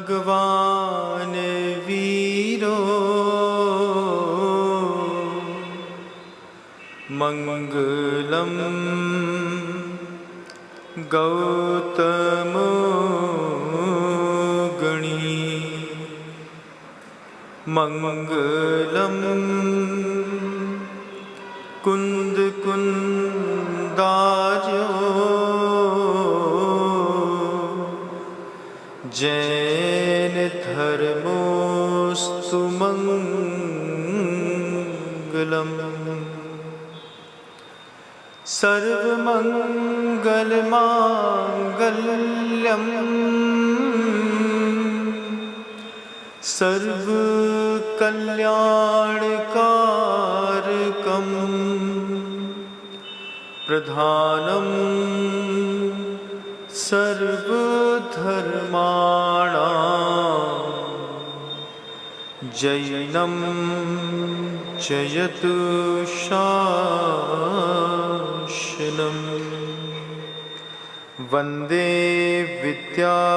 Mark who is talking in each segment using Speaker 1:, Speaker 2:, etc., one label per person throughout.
Speaker 1: भगवान वीरो मंगलम गौतम गणी मंगलम कुंद कुंदार्यो जैन धर्मोस्तु मंगलम सर्वमंगल मांगल्यम सर्वकल्याणकारकम प्रधानम सर्वधर्माणां जैनं जयतु शासनम् वंदे विद्यासागरम्।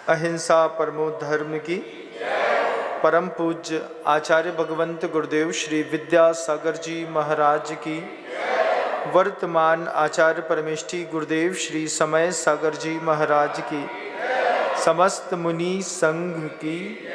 Speaker 1: अहिंसा परमो धर्म की परम पूज्य आचार्य भगवंत गुरुदेव श्री विद्यासागर जी महाराज की, वर्तमान आचार्य परमेष्ठी गुरुदेव श्री समय सागर जी महाराज की, समस्त मुनि संघ की,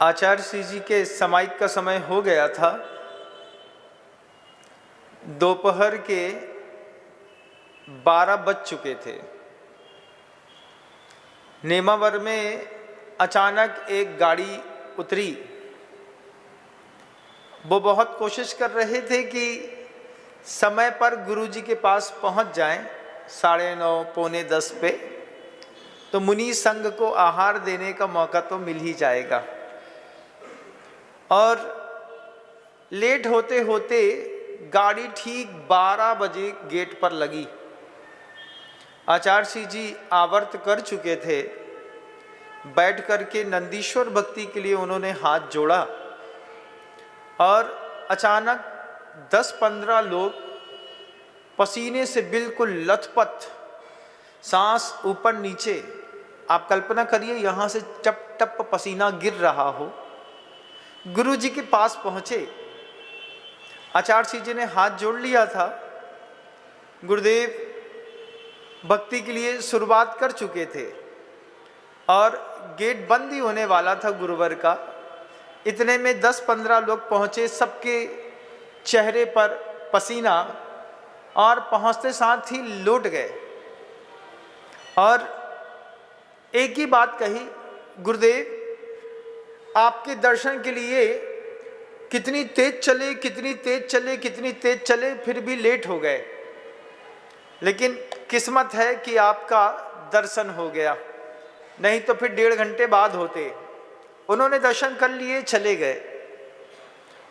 Speaker 1: आचार्य श्री जी के समाहित का समय हो गया था। दोपहर के 12 बज चुके थे। नेमावर में अचानक एक गाड़ी उतरी। वो बहुत कोशिश कर रहे थे कि समय पर गुरुजी के पास पहुंच जाएं, 9:30 पौने 10 पे, तो मुनि संघ को आहार देने का मौका तो मिल ही जाएगा। और लेट होते होते गाड़ी ठीक 12 बजे गेट पर लगी। आचार्य श्री जी आवर्त कर चुके थे। बैठ करके नंदीश्वर भक्ति के लिए उन्होंने हाथ जोड़ा और अचानक 10-15 लोग पसीने से बिल्कुल लथपथ, सांस ऊपर नीचे, आप कल्पना करिए यहाँ से टप टप पसीना गिर रहा हो, गुरु जी के पास पहुँचे। आचार्य श्री जी ने हाथ जोड़ लिया था। गुरुदेव भक्ति के लिए शुरुआत कर चुके थे और गेट बंद ही होने वाला था गुरुवर का। इतने में 10-15 लोग पहुँचे, सबके चेहरे पर पसीना, और पहुँचते साथ ही लौट गए और एक ही बात कही, गुरुदेव आपके दर्शन के लिए कितनी तेज चले, कितनी तेज चले, कितनी तेज चले, फिर भी लेट हो गए, लेकिन किस्मत है कि आपका दर्शन हो गया, नहीं तो फिर 1.5 घंटे बाद होते। उन्होंने दर्शन कर लिए, चले गए।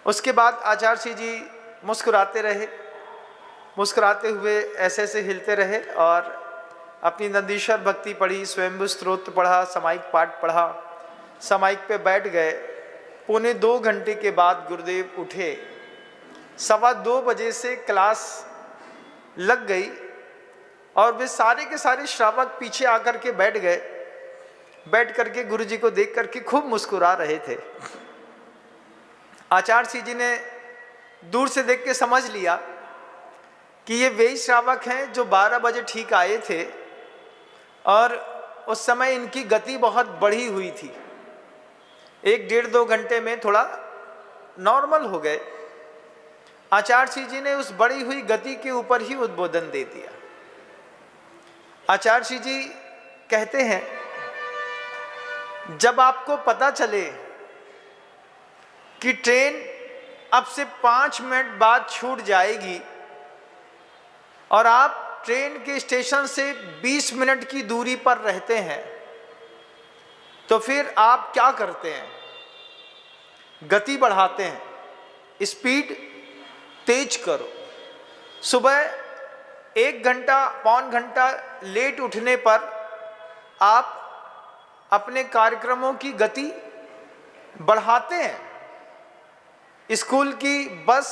Speaker 1: उसके बाद आचार्य श्री जी मुस्कुराते रहे, मुस्कुराते हुए ऐसे ऐसे हिलते रहे और अपनी नंदीश्वर भक्ति पढ़ी, स्वयंभू स्तोत्र पढ़ा, सामायिक पाठ पढ़ा, सामायिक पे बैठ गए। पौने 2 घंटे के बाद गुरुदेव उठे। 2:15 बजे से क्लास लग गई और वे सारे के सारे श्रावक पीछे आकर के बैठ गए। बैठ करके गुरुजी को देख करके खूब मुस्कुरा रहे थे। आचार्य श्री जी ने दूर से देख के समझ लिया कि ये वे श्रावक हैं जो 12 बजे ठीक आए थे और उस समय इनकी गति बहुत बढ़ी हुई थी। 1-1.5-2 घंटे में थोड़ा नॉर्मल हो गए। आचार्य श्री जी ने उस बढ़ी हुई गति के ऊपर ही उद्बोधन दे दिया। आचार्य श्री जी कहते हैं, जब आपको पता चले कि ट्रेन अब से 5 मिनट बाद छूट जाएगी और आप ट्रेन के स्टेशन से 20 मिनट की दूरी पर रहते हैं, तो फिर आप क्या करते हैं? गति बढ़ाते हैं, स्पीड तेज करो। सुबह 1 घंटा, पौन घंटा लेट उठने पर आप अपने कार्यक्रमों की गति बढ़ाते हैं। स्कूल की बस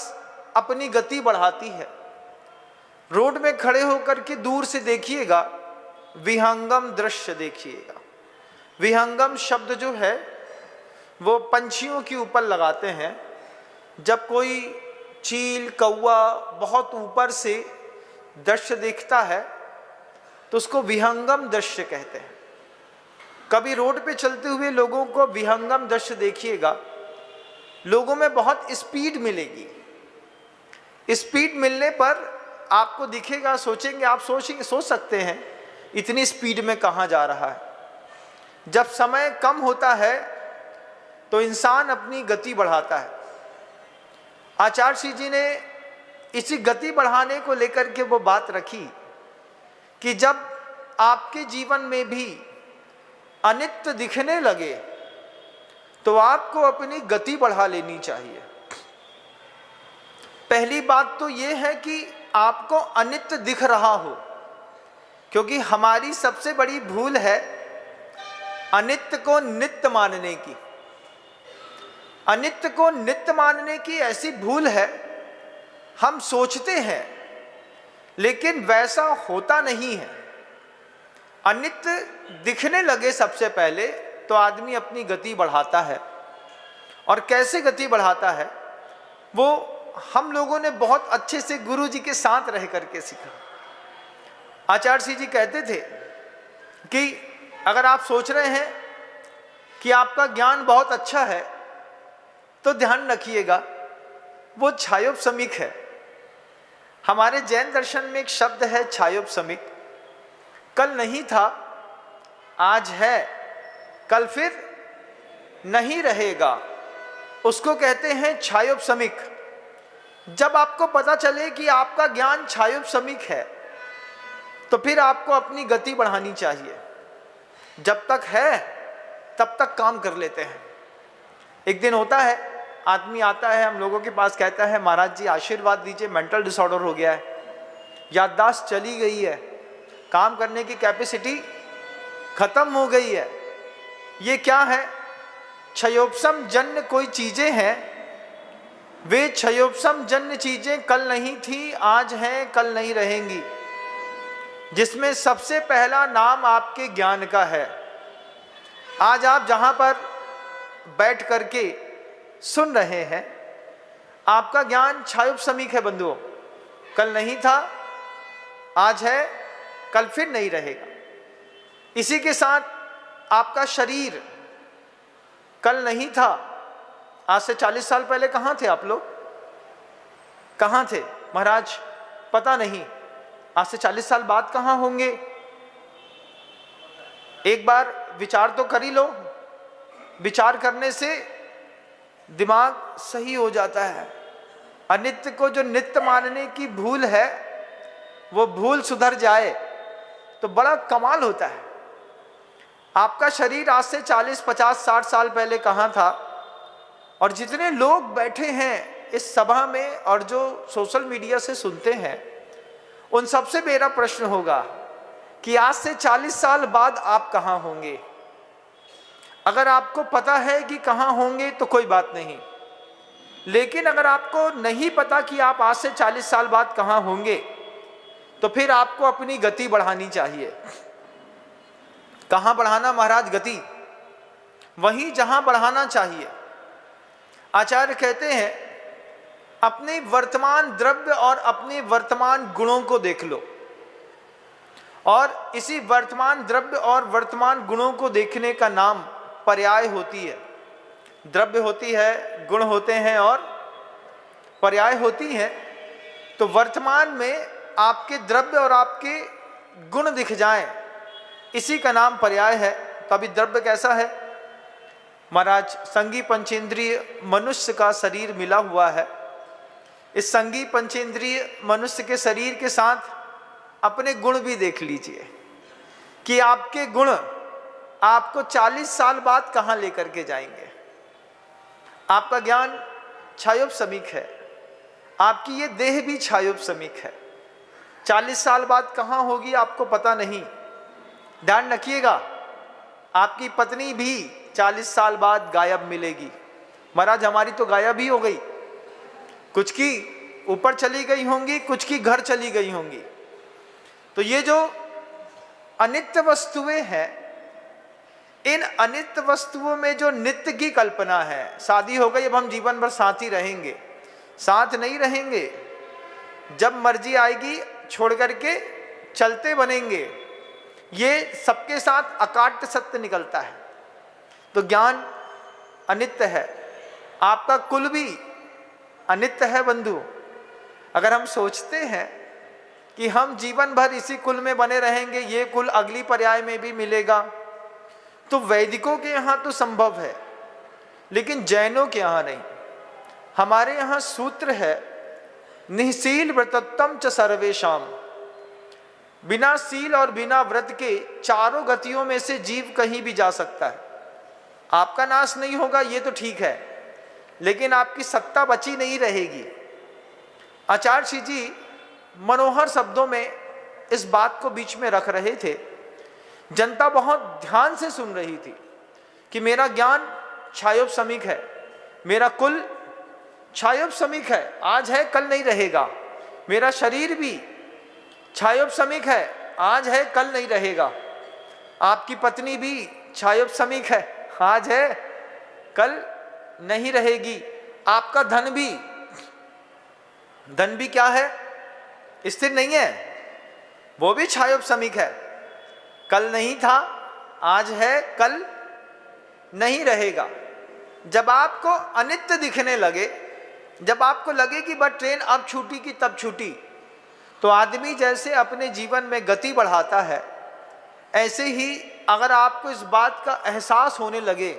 Speaker 1: अपनी गति बढ़ाती है। रोड में खड़े होकर के दूर से देखिएगा, विहंगम दृश्य देखिएगा। विहंगम शब्द जो है वो पंछियों के ऊपर लगाते हैं। जब कोई चील कौवा बहुत ऊपर से दृश्य देखता है तो उसको विहंगम दृश्य कहते हैं। कभी रोड पे चलते हुए लोगों को विहंगम दृश्य देखिएगा, लोगों में बहुत स्पीड मिलेगी। स्पीड मिलने पर आपको दिखेगा, सोचेंगे, आप सोच सकते हैं इतनी स्पीड में कहाँ जा रहा है। जब समय कम होता है तो इंसान अपनी गति बढ़ाता है। आचार्य श्री जी ने इसी गति बढ़ाने को लेकर के वो बात रखी कि जब आपके जीवन में भी अनित्य दिखने लगे तो आपको अपनी गति बढ़ा लेनी चाहिए। पहली बात तो ये है कि आपको अनित्य दिख रहा हो, क्योंकि हमारी सबसे बड़ी भूल है अनित्य को नित्य मानने की। अनित्य को नित्य मानने की ऐसी भूल है, हम सोचते हैं लेकिन वैसा होता नहीं है। अनित्य दिखने लगे सबसे पहले तो आदमी अपनी गति बढ़ाता है। और कैसे गति बढ़ाता है वो हम लोगों ने बहुत अच्छे से गुरु जी के साथ रह करके सीखा। आचार्य श्री जी कहते थे कि अगर आप सोच रहे हैं कि आपका ज्ञान बहुत अच्छा है तो ध्यान रखिएगा वो छायोपसमिक है। हमारे जैन दर्शन में एक शब्द है छायोपसमिक। कल नहीं था, आज है, कल फिर नहीं रहेगा, उसको कहते हैं छायोपसमिक। जब आपको पता चले कि आपका ज्ञान छायोपसमिक है तो फिर आपको अपनी गति बढ़ानी चाहिए। जब तक है तब तक काम कर लेते हैं। एक दिन होता है, आदमी आता है हम लोगों के पास, कहता है महाराज जी आशीर्वाद दीजिए, मेंटल डिसऑर्डर हो गया है, याददाश्त चली गई है, काम करने की कैपेसिटी खत्म हो गई है। ये क्या है? क्षयोपसम जन्य कोई चीजें हैं। वे क्षयोपसम जन्य चीजें कल नहीं थी, आज हैं, कल नहीं रहेंगी। जिसमें सबसे पहला नाम आपके ज्ञान का है। आज आप जहां पर बैठ करके सुन रहे हैं, आपका ज्ञान छायोपसमिक है बंधुओं। कल नहीं था, आज है, कल फिर नहीं रहेगा। इसी के साथ आपका शरीर कल नहीं था, आज से 40 साल पहले कहाँ थे आप लोग? कहाँ थे महाराज? पता नहीं। आज से 40 साल बाद कहाँ होंगे? एक बार विचार तो कर ही लो। विचार करने से दिमाग सही हो जाता है। अनित्य को जो नित्य मानने की भूल है वो भूल सुधर जाए तो बड़ा कमाल होता है। आपका शरीर आज से 40, 50, 60 साल पहले कहाँ था? और जितने लोग बैठे हैं इस सभा में और जो सोशल मीडिया से सुनते हैं, उन सबसे मेरा प्रश्न होगा कि आज से 40 साल बाद आप कहाँ होंगे? अगर आपको पता है कि कहाँ होंगे तो कोई बात नहीं, लेकिन अगर आपको नहीं पता कि आप आज से 40 साल बाद कहाँ होंगे तो फिर आपको अपनी गति बढ़ानी चाहिए। कहाँ बढ़ाना महाराज गति? वहीं जहां बढ़ाना चाहिए। आचार्य कहते हैं अपने वर्तमान द्रव्य और अपने वर्तमान गुणों को देख लो, और इसी वर्तमान द्रव्य और वर्तमान गुणों को देखने का नाम पर्याय होती है। द्रव्य होती है, गुण होते हैं और पर्याय होती हैं। तो वर्तमान में आपके द्रव्य और आपके गुण दिख जाएं, इसी का नाम पर्याय है। तो अभी द्रव्य कैसा है महाराज? संगी पंचेंद्रिय मनुष्य का शरीर मिला हुआ है। इस संगी पंचेंद्रिय मनुष्य के शरीर के साथ अपने गुण भी देख लीजिए कि आपके गुण आपको 40 साल बाद कहाँ लेकर के जाएंगे। आपका ज्ञान छायोपसमिक है, आपकी ये देह भी छायोपसमिक है। 40 साल बाद कहाँ होगी आपको पता नहीं। ध्यान रखिएगा। आपकी पत्नी भी 40 साल बाद गायब मिलेगी। महाराज हमारी तो गायब ही हो गई, कुछ की ऊपर चली गई होंगी, कुछ की घर चली गई होंगी। तो ये जो अनित्य वस्तुएं हैं, इन अनित्य वस्तुओं में जो नित्य की कल्पना है, शादी हो गई अब हम जीवन भर साथ ही रहेंगे, साथ नहीं रहेंगे, जब मर्जी आएगी छोड़ करके चलते बनेंगे, ये सबके साथ अकाट्य सत्य निकलता है। तो ज्ञान अनित्य है, आपका कुल भी अनित्य है बंधु। अगर हम सोचते हैं कि हम जीवन भर इसी कुल में बने रहेंगे, ये कुल अगली पर्याय में भी मिलेगा, तो वैदिकों के यहाँ तो संभव है, लेकिन जैनों के यहाँ नहीं। हमारे यहाँ सूत्र है, निःशील व्रतत्वम च सर्वेषाम। बिना सील और बिना व्रत के चारों गतियों में से जीव कहीं भी जा सकता है। आपका नाश नहीं होगा ये तो ठीक है, लेकिन आपकी सत्ता बची नहीं रहेगी। आचार्य जी मनोहर शब्दों में इस बात को बीच में रख रहे थे। जनता बहुत ध्यान से सुन रही थी कि मेरा ज्ञान क्षयोपशमिक है, मेरा कुल क्षयोपशमिक है, आज है कल नहीं रहेगा। मेरा शरीर भी क्षयोपशमिक है, आज है कल नहीं रहेगा। आपकी पत्नी भी क्षयोपशमिक है, आज है कल नहीं रहेगी। आपका धन भी क्या है, स्थिर नहीं है, वो भी क्षयोपशमिक है। कल नहीं था, आज है कल नहीं रहेगा। जब आपको अनित्य दिखने लगे, जब आपको लगे कि बस ट्रेन अब छूटी की तब छूटी, तो आदमी जैसे अपने जीवन में गति बढ़ाता है, ऐसे ही अगर आपको इस बात का एहसास होने लगे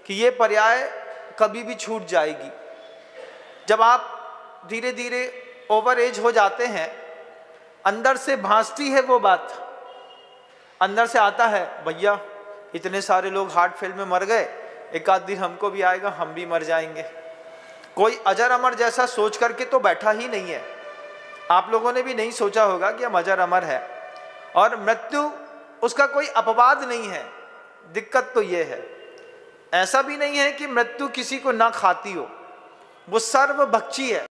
Speaker 1: कि ये पर्याय कभी भी छूट जाएगी, जब आप धीरे धीरे ओवर एज हो जाते हैं, अंदर से भासती है वो बात, अंदर से आता है, भैया इतने सारे लोग हार्ट फेल में मर गए, एक आध दिन हमको भी आएगा, हम भी मर जाएंगे। कोई अजर अमर जैसा सोच करके तो बैठा ही नहीं है। आप लोगों ने भी नहीं सोचा होगा कि हम अजर अमर है, और मृत्यु उसका कोई अपवाद नहीं है। दिक्कत तो ये है, ऐसा भी नहीं है कि मृत्यु किसी को ना खाती हो, वो सर्वभक्षी है।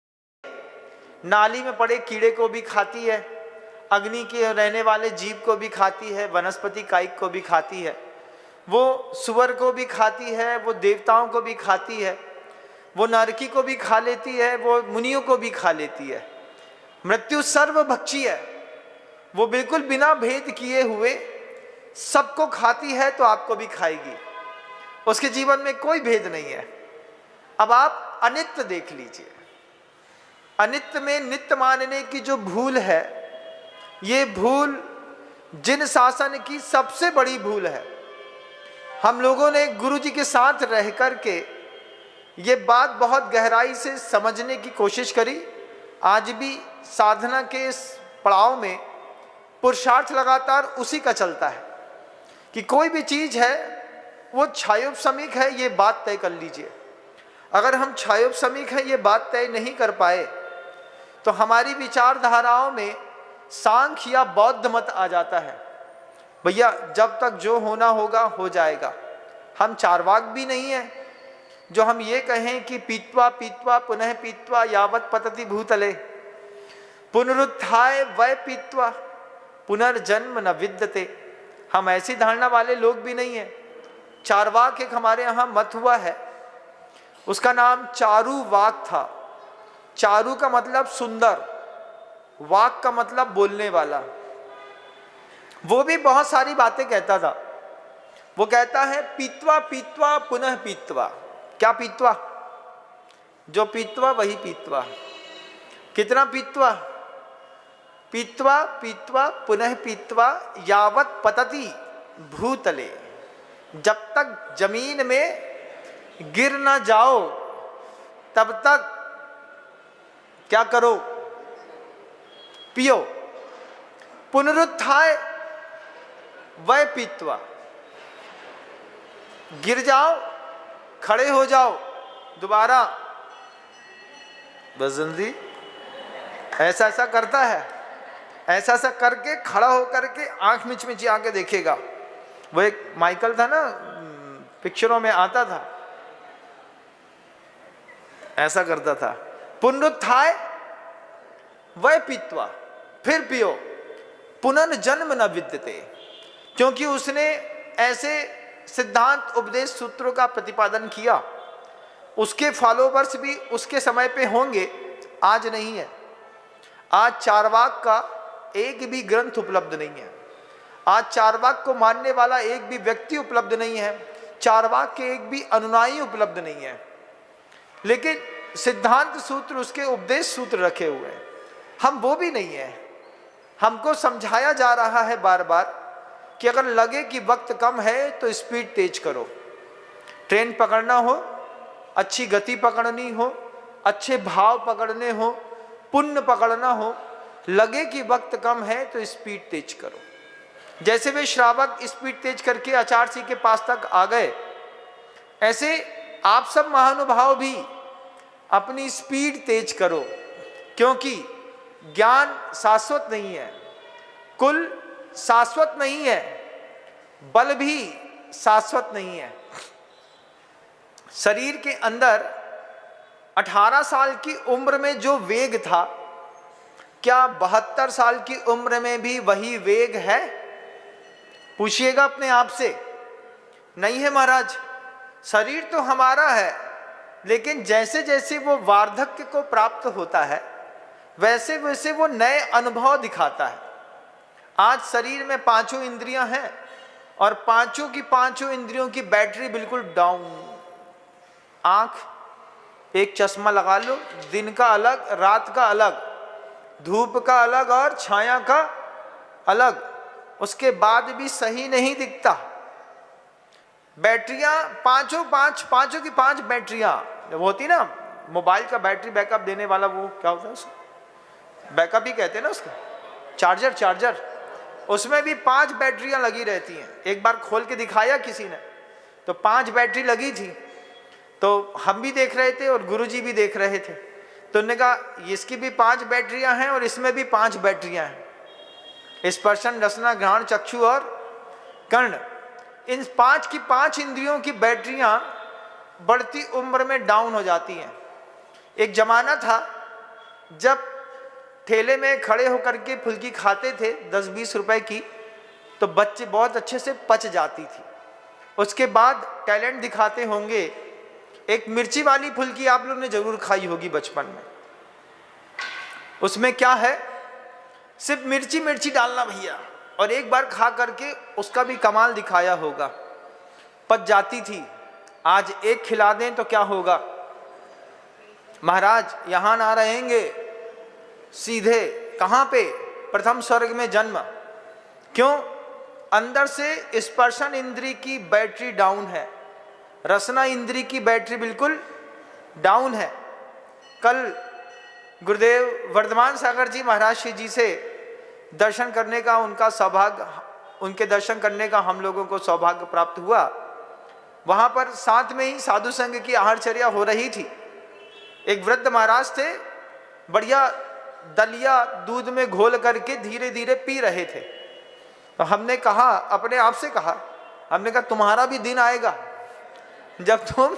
Speaker 1: नाली में पड़े कीड़े को भी खाती है, अग्नि के रहने वाले जीव को भी खाती है, वनस्पति कायिक को भी खाती है, वो सुअर को भी खाती है, वो देवताओं को भी खाती है, वो नरकी को भी खा लेती है, वो मुनियों को भी खा लेती है। मृत्यु सर्वभक्षी है, वो बिल्कुल बिना भेद किए हुए सबको खाती है, तो आपको भी खाएगी। उसके जीवन में कोई भेद नहीं है। अब आप अनित्य देख लीजिए। अनित्य में नित्य मानने की जो भूल है, ये भूल जिन शासन की सबसे बड़ी भूल है। हम लोगों ने गुरु जी के साथ रह कर के ये बात बहुत गहराई से समझने की कोशिश करी। आज भी साधना के इस पड़ाव में पुरुषार्थ लगातार उसी का चलता है कि कोई भी चीज़ है वो क्षयोपशमिक है, ये बात तय कर लीजिए। अगर हम क्षयोपशमिक है ये बात तय नहीं कर पाए, तो हमारी विचारधाराओं में सांख्य या बौद्ध मत आ जाता है। भैया जब तक जो होना होगा हो जाएगा। हम चार्वाक भी नहीं है जो हम ये कहें कि पीत्वा पीत्वा पुनः पीत्वा यावत पतति भूतले, पुनरुत्थाय वै पीत्वा पुनर्जन्म न विद्यते। हम ऐसी धारणा वाले लोग भी नहीं है। चार्वाक एक हमारे यहाँ मत हुआ है, उसका नाम चारु वाक था। चारु का मतलब सुंदर, वाक का मतलब बोलने वाला। वो भी बहुत सारी बातें कहता था। वो कहता है पीत्वा पीत्वा पुनः पीत्वा। क्या पीत्वा? जो पीत्वा वही पीत्वा। कितना पीत्वा? पीत्वा पीत्वा पुनः पीत्वा यावत पतति भूतले। जब तक जमीन में गिर ना जाओ तब तक क्या करो? पियो। पुनरुत्थाय वै पीत्वा। गिर जाओ, खड़े हो जाओ दोबारा। बसंती ऐसा ऐसा करता है, ऐसा ऐसा करके खड़ा होकर के आंख मिच मिची आके देखेगा, वो एक माइकल था ना, पिक्चरों में आता था, ऐसा करता था, पुनरुत्थाय वह पीत्वा, फिर पियो, पुनर्जन्म न विद्यते। क्योंकि उसने ऐसे सिद्धांत उपदेश सूत्रों का प्रतिपादन किया। उसके फॉलोवर्स भी उसके समय पे होंगे, आज नहीं है। आज चारवाक का एक भी ग्रंथ उपलब्ध नहीं है। आज चारवाक को मानने वाला एक भी व्यक्ति उपलब्ध नहीं है। चारवाक के एक भी अनुयायी उपलब्ध नहीं है। लेकिन सिद्धांत सूत्र, उसके उपदेश सूत्र रखे हुए हैं। हम वो भी नहीं है। हमको समझाया जा रहा है बार बार कि अगर लगे कि वक्त कम है तो स्पीड तेज करो। ट्रेन पकड़ना हो, अच्छी गति पकड़नी हो, अच्छे भाव पकड़ने हो, पुण्य पकड़ना हो, लगे कि वक्त कम है तो स्पीड तेज करो। जैसे वे श्रावक स्पीड तेज करके आचार्य के पास तक आ गए, ऐसे आप सब महानुभाव भी अपनी स्पीड तेज करो। क्योंकि ज्ञान शाश्वत नहीं है, कुल शाश्वत नहीं है, बल भी शाश्वत नहीं है। शरीर के अंदर 18 साल की उम्र में जो वेग था, क्या 72 साल की उम्र में भी वही वेग है? पूछिएगा अपने आप से। नहीं है महाराज। शरीर तो हमारा है, लेकिन जैसे जैसे वो वार्धक्य को प्राप्त होता है, वैसे वैसे वो नए अनुभव दिखाता है। आज शरीर में पांचों इंद्रियां हैं और पांचों की पांचों इंद्रियों की बैटरी बिल्कुल डाउन। आंख, एक चश्मा लगा लो, दिन का अलग, रात का अलग, धूप का अलग और छाया का अलग, उसके बाद भी सही नहीं दिखता। बैटरियां पांचों की पांच बैटरियां, जब होती ना मोबाइल का बैटरी बैकअप देने वाला, वो क्या होता है उसको, बैकअप ही कहते हैं ना उसको, चार्जर, उसमें भी 5 बैटरियां लगी रहती हैं। एक बार खोल के दिखाया किसी ने, तो 5 बैटरी लगी थी। तो हम भी देख रहे थे और गुरुजी भी देख रहे थे। तो उन्होंने कहा इसकी भी 5 बैटरियां हैं और इसमें भी 5 बैटरियां हैं। स्पर्शन, रसना, घ्राण, चक्षु और कर्ण, इन 5 की 5 इंद्रियों की बैटरियां बढ़ती उम्र में डाउन हो जाती हैं। एक जमाना था जब ठेले में खड़े होकर के फुल्की खाते थे 10-20 रुपए की, तो बच्चे बहुत अच्छे से पच जाती थी। उसके बाद टैलेंट दिखाते होंगे। एक मिर्ची वाली फुल्की आप लोग ने जरूर खाई होगी बचपन में। उसमें क्या है, सिर्फ मिर्ची डालना भैया, और एक बार खा करके उसका भी कमाल दिखाया होगा, पच जाती थी। आज एक खिला दें तो क्या होगा महाराज, यहां ना रहेंगे, सीधे कहां पे, प्रथम स्वर्ग में जन्म। क्यों? अंदर से स्पर्शन इंद्री की बैटरी डाउन है, रसना इंद्री की बैटरी बिल्कुल डाउन है। कल गुरुदेव वर्धमान सागर जी महाराज जी से दर्शन करने का उनका सौभाग्य, उनके दर्शन करने का हम लोगों को सौभाग्य प्राप्त हुआ। वहां पर साथ में ही साधु संघ की आहारचर्या हो रही थी। एक वृद्ध महाराज थे, बढ़िया दलिया दूध में घोल करके धीरे धीरे पी रहे थे। तो हमने कहा, अपने आप से कहा, हमने कहा तुम्हारा भी दिन आएगा जब तुम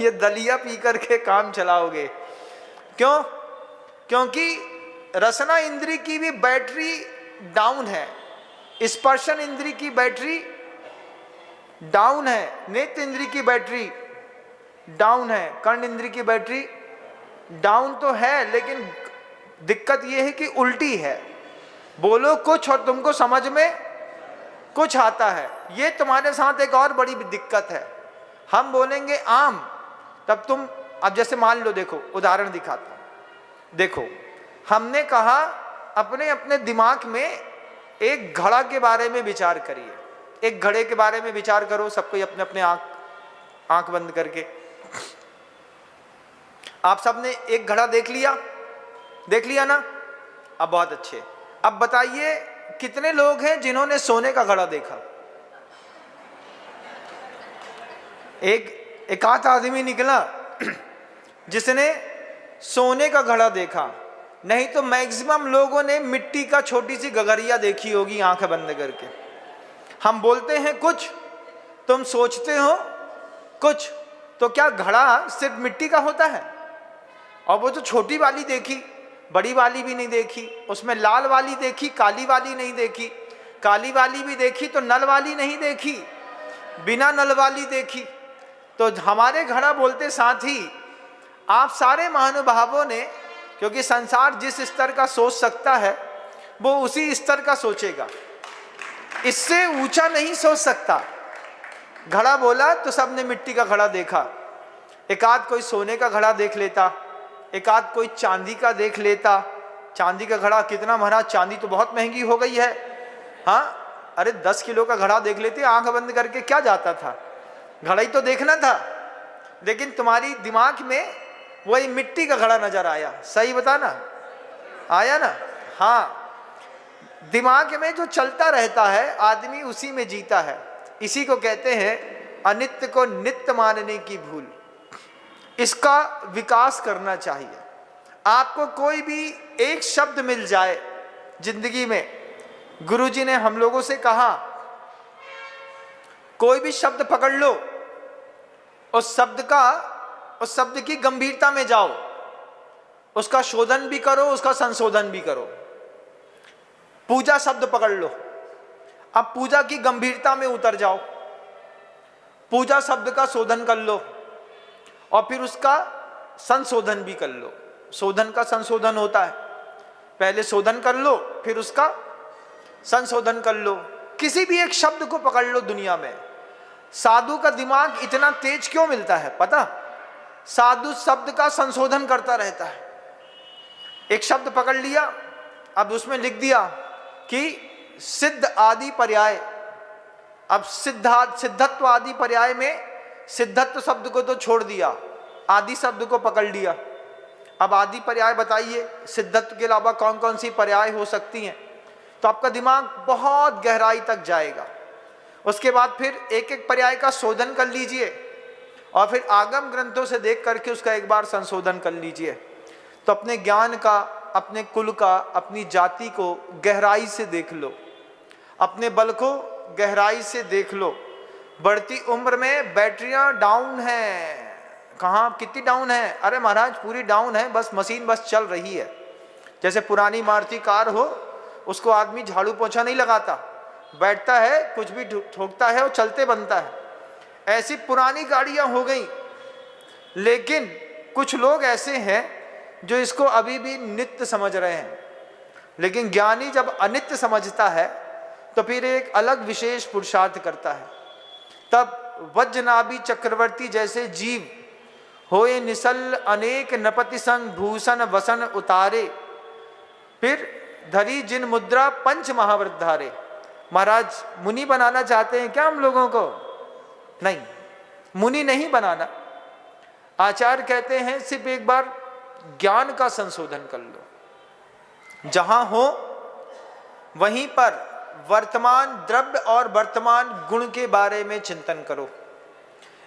Speaker 1: ये दलिया पी करके काम चलाओगे। क्यों? क्योंकि रसना इंद्री की भी बैटरी डाउन है, स्पर्शन इंद्री की बैटरी डाउन है, नेत्र इंद्री की बैटरी डाउन है, कर्ण इंद्री की बैटरी डाउन तो है, लेकिन दिक्कत यह है कि उल्टी है। बोलो कुछ और तुमको समझ में कुछ आता है। ये तुम्हारे साथ एक और बड़ी दिक्कत है। हम बोलेंगे आम, तब तुम, अब जैसे मान लो, देखो उदाहरण दिखाता हूं। देखो, हमने कहा अपने अपने दिमाग में एक घड़ा के बारे में विचार करिए। एक घड़े के बारे में विचार करो, सबको अपने अपने आंख बंद करके। आप सबने एक घड़ा देख लिया ना? अब बहुत अच्छे। अब बताइए कितने लोग हैं जिन्होंने सोने का घड़ा देखा? एक आध आदमी निकला जिसने सोने का घड़ा देखा। नहीं तो मैक्सिमम लोगों ने मिट्टी का छोटी सी गगरिया देखी होगी आंखें बंद करके। हम बोलते हैं कुछ, तुम सोचते हो कुछ। तो क्या घड़ा सिर्फ मिट्टी का होता है? और वो जो छोटी वाली देखी, बड़ी वाली भी नहीं देखी, उसमें लाल वाली देखी, काली वाली नहीं देखी, काली वाली भी देखी तो नल वाली नहीं देखी, बिना नल वाली देखी। तो हमारे घड़ा बोलते साथ ही आप सारे महानुभावों ने, क्योंकि संसार जिस स्तर का सोच सकता है वो उसी स्तर का सोचेगा, इससे ऊंचा नहीं सोच सकता। घड़ा बोला तो सबने मिट्टी का घड़ा देखा, एक आध कोई सोने का घड़ा देख लेता, एक आध कोई चांदी का देख लेता। चांदी का घड़ा कितना महाराज, चांदी तो बहुत महंगी हो गई है। हाँ, अरे 10 किलो का घड़ा देख लेते, आंख बंद करके क्या जाता था, घड़ा ही तो देखना था। लेकिन तुम्हारी दिमाग में वही मिट्टी का घड़ा नजर आया, सही बताना, आया ना? हाँ, दिमाग में जो चलता रहता है आदमी उसी में जीता है। इसी को कहते हैं अनित्य को नित्य मानने की भूल। इसका विकास करना चाहिए। आपको कोई भी एक शब्द मिल जाए जिंदगी में, गुरुजी ने हम लोगों से कहा कोई भी शब्द पकड़ लो, उस शब्द की गंभीरता में जाओ, उसका शोधन भी करो, उसका संशोधन भी करो। पूजा शब्द पकड़ लो, अब पूजा की गंभीरता में उतर जाओ, पूजा शब्द का शोधन कर लो और फिर उसका संशोधन भी कर लो। शोधन का संशोधन होता है, पहले शोधन कर लो फिर उसका संशोधन कर लो। किसी भी एक शब्द को पकड़ लो दुनिया में। साधु का दिमाग इतना तेज क्यों मिलता है पता? साधु शब्द का संशोधन करता रहता है। एक शब्द पकड़ लिया, अब उसमें लिख दिया कि सिद्ध आदि पर्याय। अब सिद्धत्व आदि पर्याय में सिद्धत्व शब्द को तो छोड़ दिया, आदि शब्द को पकड़ लिया। अब आदि पर्याय बताइए, सिद्धत्व के अलावा कौन कौन सी पर्याय हो सकती हैं? तो आपका दिमाग बहुत गहराई तक जाएगा। उसके बाद फिर एक एक पर्याय का शोधन कर लीजिए और फिर आगम ग्रंथों से देख करके उसका एक बार संशोधन कर लीजिए। तो अपने ज्ञान का, अपने कुल का, अपनी जाति को गहराई से देख लो, अपने बल को गहराई से देख लो। बढ़ती उम्र में बैटरियां डाउन हैं। कहाँ, कितनी डाउन है? अरे महाराज पूरी डाउन है, बस मशीन बस चल रही है। जैसे पुरानी मारुति कार हो, उसको आदमी झाड़ू पोछा नहीं लगाता, बैठता है, कुछ भी ठोकता है और चलते बनता है। ऐसी पुरानी गाड़ियां हो गई। लेकिन कुछ लोग ऐसे हैं जो इसको अभी भी नित्य समझ रहे हैं। लेकिन ज्ञानी जब अनित्य समझता है तो फिर एक अलग विशेष पुरुषार्थ करता है। तब वज्रनाभि चक्रवर्ती जैसे जीव होए निसल अनेक नपति संग भूषण वसन उतारे, फिर धरी जिन मुद्रा पंच महावृद्धारे। महाराज मुनि बनाना चाहते हैं क्या हम लोगों को? नहीं, मुनि नहीं बनाना। आचार्य कहते हैं सिर्फ एक बार ज्ञान का संशोधन कर लो। जहां हो वहीं पर वर्तमान द्रव्य और वर्तमान गुण के बारे में चिंतन करो।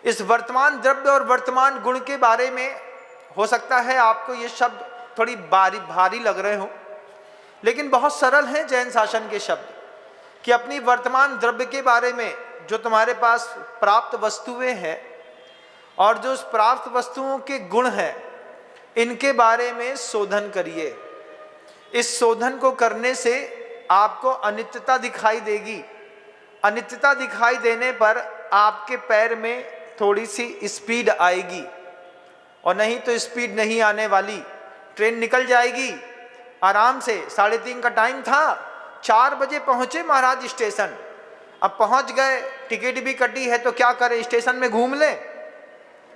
Speaker 1: इस वर्तमान द्रव्य और वर्तमान गुण के बारे में हो सकता है आपको ये शब्द थोड़ी भारी लग रहे हो, लेकिन बहुत सरल है जैन शासन के शब्द कि अपनी वर्तमान द्रव्य के बारे में जो तुम्हारे पास प्राप्त वस्तुएं हैं और जो उस प्राप्त वस्तुओं के गुण हैं, इनके बारे में शोधन करिए। इस शोधन को करने से आपको अनित्यता दिखाई देगी। अनित्यता दिखाई देने पर आपके पैर में थोड़ी सी स्पीड आएगी, और नहीं तो स्पीड नहीं आने वाली। ट्रेन निकल जाएगी आराम से। 3:30 का टाइम था, 4 बजे पहुंचे महाराज स्टेशन। अब पहुंच गए, टिकट भी कटी है, तो क्या करें, स्टेशन में घूम लें?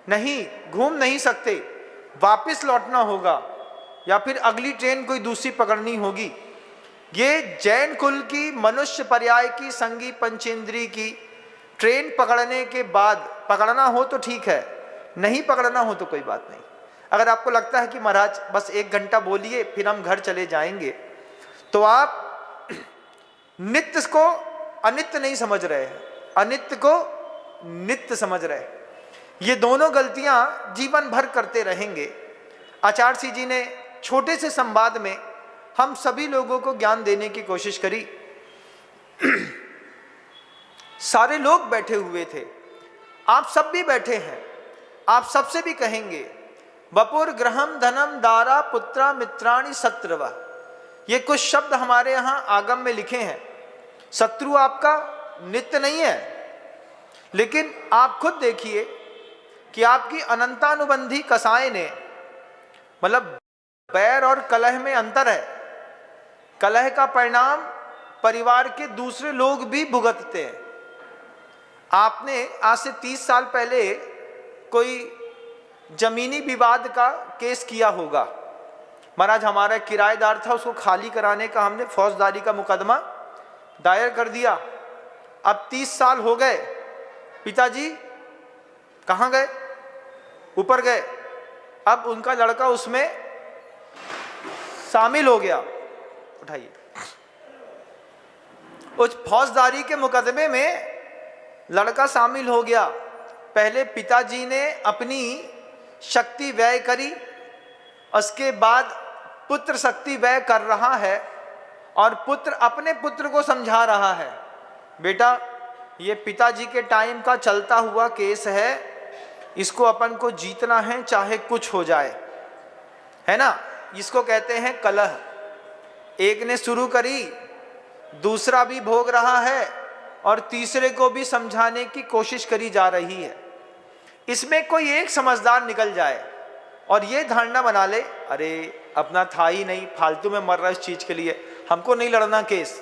Speaker 1: नहीं, घूम नहीं सकते, वापस लौटना होगा या फिर अगली ट्रेन कोई दूसरी पकड़नी होगी। ये जैन कुल की मनुष्य पर्याय की संगी पंचेंद्री की ट्रेन पकड़ने के बाद, पकड़ना हो तो ठीक है, नहीं पकड़ना हो तो कोई बात नहीं। अगर आपको लगता है कि महाराज बस 1 घंटा बोलिए फिर हम घर चले जाएंगे, तो आप नित्य को अनित्य नहीं समझ रहे हैं, अनित्य को नित्य समझ रहे हैं। ये दोनों गलतियां जीवन भर करते रहेंगे। आचार्य जी ने छोटे से संवाद में हम सभी लोगों को ज्ञान देने की कोशिश करी। सारे लोग बैठे हुए थे, आप सब भी बैठे हैं, आप सबसे भी कहेंगे वपुर ग्रहम धनम दारा पुत्रा मित्राणि शत्रुवा। ये कुछ शब्द हमारे यहाँ आगम में लिखे हैं। शत्रु आपका नित्य नहीं है, लेकिन आप खुद देखिए कि आपकी अनंतानुबंधी कसाय ने, मतलब बैर और कलह में अंतर है। कलह का परिणाम परिवार के दूसरे लोग भी भुगतते हैं। आपने आज से 30 साल पहले कोई जमीनी विवाद का केस किया होगा। महाराज हमारा किराएदार था, उसको खाली कराने का हमने फौजदारी का मुकदमा दायर कर दिया। अब 30 साल हो गए, पिताजी कहाँ गए? ऊपर गए। अब उनका लड़का उसमें शामिल हो गया। उठाइए, उस फौजदारी के मुकदमे में लड़का शामिल हो गया। पहले पिताजी ने अपनी शक्ति व्यय करी, उसके बाद पुत्र शक्ति व्यय कर रहा है और पुत्र अपने पुत्र को समझा रहा है, बेटा ये पिताजी के टाइम का चलता हुआ केस है, इसको अपन को जीतना है चाहे कुछ हो जाए, है ना। इसको कहते हैं कलह। एक ने शुरू करी, दूसरा भी भोग रहा है और तीसरे को भी समझाने की कोशिश करी जा रही है। इसमें कोई एक समझदार निकल जाए और ये धारणा बना ले, अरे अपना था ही नहीं, फालतू में मर रहा इस चीज के लिए, हमको नहीं लड़ना केस।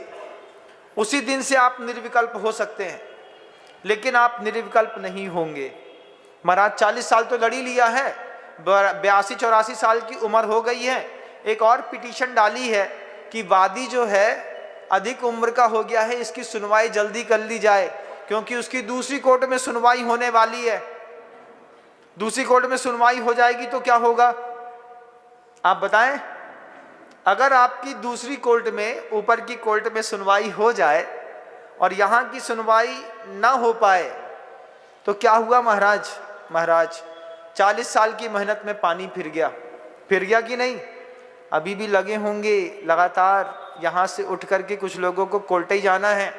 Speaker 1: उसी दिन से आप निर्विकल्प हो सकते हैं, लेकिन आप निर्विकल्प नहीं होंगे। महाराज 40 साल तो लड़ ही लिया है, 82-84 साल की उम्र हो गई है। एक और पिटीशन डाली है कि वादी जो है अधिक उम्र का हो गया है, इसकी सुनवाई जल्दी कर ली जाए, क्योंकि उसकी दूसरी कोर्ट में सुनवाई होने वाली है। दूसरी कोर्ट में सुनवाई हो जाएगी तो क्या होगा आप बताएं? अगर आपकी दूसरी कोर्ट में, ऊपर की कोर्ट में सुनवाई हो जाए और यहाँ की सुनवाई ना हो पाए तो क्या हुआ महाराज? महाराज 40 साल की मेहनत में पानी फिर गया कि नहीं? अभी भी लगे होंगे लगातार। यहाँ से उठ करके कुछ लोगों को कोर्ट ही जाना है,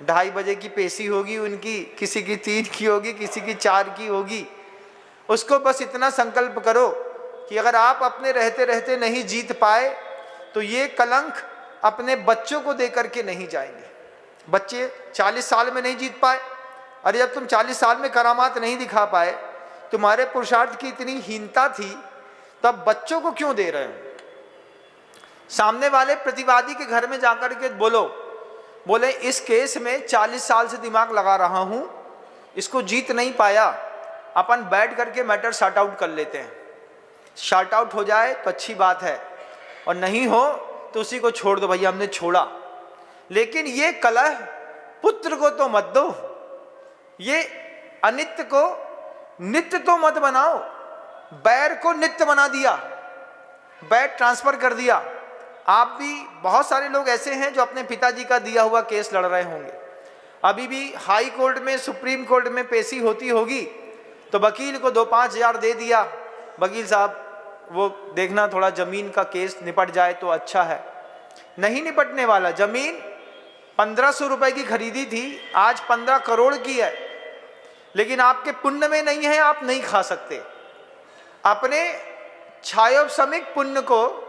Speaker 1: 2:30 बजे की पेशी होगी उनकी, किसी की 3 की होगी, किसी की 4 की होगी। उसको बस इतना संकल्प करो कि अगर आप अपने रहते रहते नहीं जीत पाए तो ये कलंक अपने बच्चों को दे करके नहीं जाएंगे। बच्चे 40 साल में नहीं जीत पाए, अरे जब तुम 40 साल में करामात नहीं दिखा पाए, तुम्हारे पुरुषार्थ की इतनी हीनता थी, तब बच्चों को क्यों दे रहे हो? सामने वाले प्रतिवादी के घर में जाकर के बोले इस केस में 40 साल से दिमाग लगा रहा हूं, इसको जीत नहीं पाया, अपन बैठ करके मैटर सॉर्ट आउट कर लेते हैं। सॉर्ट आउट हो जाए तो अच्छी बात है, और नहीं हो तो उसी को छोड़ दो, भैया हमने छोड़ा। लेकिन ये कलह पुत्र को तो मत दो, ये अनित्य को नित्य तो मत बनाओ। बैर को नित्य बना दिया, बैर ट्रांसफर कर दिया। आप भी, बहुत सारे लोग ऐसे हैं जो अपने पिताजी का दिया हुआ केस लड़ रहे होंगे। अभी भी हाई कोर्ट में, सुप्रीम कोर्ट में पेशी होती होगी तो वकील को 2-5 हज़ार दे दिया, वकील साहब वो देखना थोड़ा जमीन का केस निपट जाए तो अच्छा है। नहीं निपटने वाला। जमीन 1500 रुपए की खरीदी थी, आज 15 करोड़ की है, लेकिन आपके पुण्य में नहीं है, आप नहीं खा सकते। अपने छायोपशमिक पुण्य को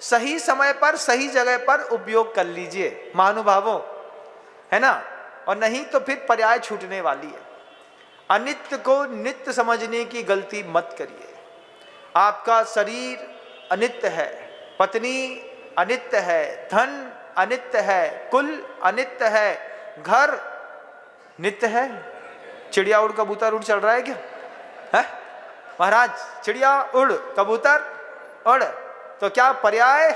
Speaker 1: सही समय पर सही जगह पर उपयोग कर लीजिए महानुभावों, है ना, और नहीं तो फिर पर्याय छूटने वाली है। अनित्य को नित्य समझने की गलती मत करिए। आपका शरीर अनित्य है, पत्नी अनित्य है, धन अनित्य है, कुल अनित्य है, घर नित्य है। चिड़िया उड़ कबूतर उड़ चल रहा है क्या है महाराज? चिड़िया उड़ कबूतर उड़, तो क्या पर्याय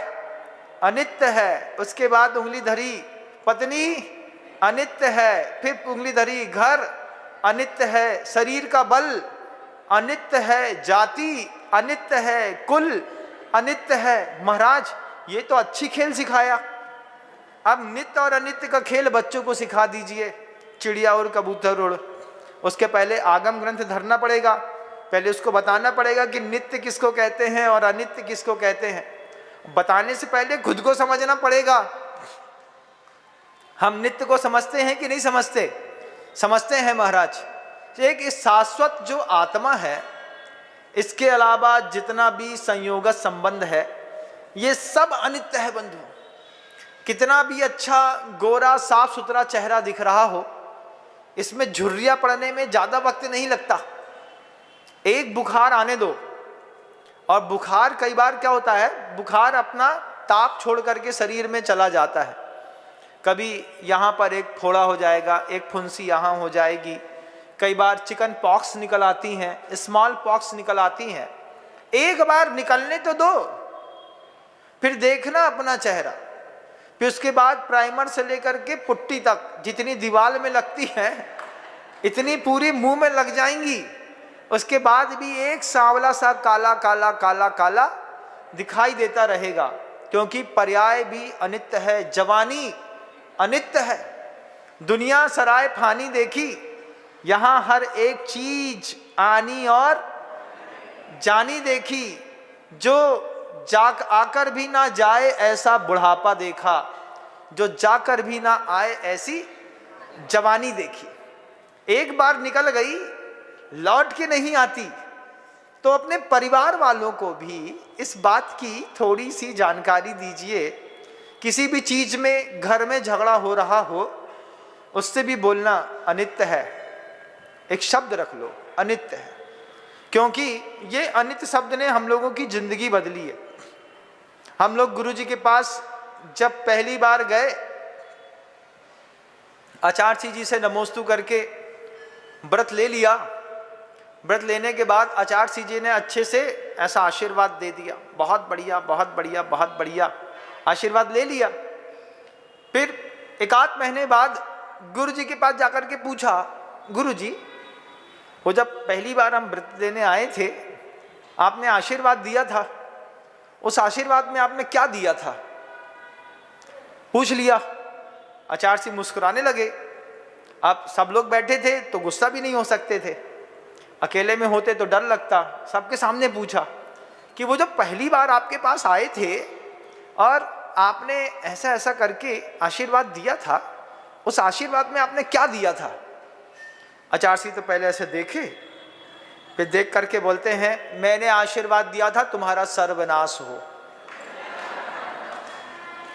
Speaker 1: अनित्य है। उसके बाद उंगली धरी पत्नी अनित्य है, फिर उंगली धरी घर अनित्य है, शरीर का बल अनित्य है, जाति अनित्य है, कुल अनित्य है। महाराज ये तो अच्छी खेल सिखाया, अब नित्य और अनित्य का खेल बच्चों को सिखा दीजिए। चिड़िया और कबूतर उड़, उसके पहले आगम ग्रंथ धरना पड़ेगा, पहले उसको बताना पड़ेगा कि नित्य किसको कहते हैं और अनित्य किसको कहते हैं। बताने से पहले खुद को समझना पड़ेगा, हम नित्य को समझते हैं कि नहीं समझते। समझते हैं महाराज, एक इस शाश्वत जो आत्मा है, इसके अलावा जितना भी संयोगत संबंध है ये सब अनित्य है बंधु। कितना भी अच्छा गोरा साफ सुथरा चेहरा दिख रहा हो, इसमें झुर्रियां पड़ने में ज्यादा वक्त नहीं लगता। एक बुखार आने दो, और बुखार कई बार क्या होता है, बुखार अपना ताप छोड़ करके शरीर में चला जाता है। कभी यहाँ पर एक फोड़ा हो जाएगा, एक फुंसी यहाँ हो जाएगी, कई बार चिकन पॉक्स निकल आती हैं, स्मॉल पॉक्स निकल आती हैं। एक बार निकलने तो दो, फिर देखना अपना चेहरा। फिर उसके बाद प्राइमर से लेकर के पुट्टी तक जितनी दीवार में लगती है इतनी पूरी मुंह में लग जाएंगी। उसके बाद भी एक सांवला सा काला काला काला काला दिखाई देता रहेगा, क्योंकि पर्याय भी अनित्य है, जवानी अनित्य है। दुनिया सराय फानी देखी, यहाँ हर एक चीज आनी और जानी देखी। जो जाक आकर भी ना जाए ऐसा बुढ़ापा देखा, जो जाकर भी ना आए ऐसी जवानी देखी। एक बार निकल गई लौट के नहीं आती। तो अपने परिवार वालों को भी इस बात की थोड़ी सी जानकारी दीजिए। किसी भी चीज में घर में झगड़ा हो रहा हो, उससे भी बोलना अनित्य है। एक शब्द रख लो, अनित्य है, क्योंकि ये अनित्य शब्द ने हम लोगों की जिंदगी बदली है। हम लोग गुरुजी के पास जब पहली बार गए, आचार्य जी से नमोस्तु करके व्रत ले लिया। व्रत लेने के बाद आचार्य जी ने अच्छे से ऐसा आशीर्वाद दे दिया, बहुत बढ़िया बहुत बढ़िया बहुत बढ़िया आशीर्वाद ले लिया। फिर एक आध महीने बाद गुरुजी के पास जाकर के पूछा, गुरुजी वो जब पहली बार हम व्रत लेने आए थे, आपने आशीर्वाद दिया था, उस आशीर्वाद में आपने क्या दिया था? पूछ लिया। आचार्य जी मुस्कुराने लगे। आप सब लोग बैठे थे तो गुस्सा भी नहीं हो सकते थे, अकेले में होते तो डर लगता। सबके सामने पूछा कि वो जब पहली बार आपके पास आए थे और आपने ऐसा ऐसा करके आशीर्वाद दिया था, उस आशीर्वाद में आपने क्या दिया था? आचार्य जी तो पहले ऐसे देखे, फिर देख करके बोलते हैं, मैंने आशीर्वाद दिया था तुम्हारा सर्वनाश हो।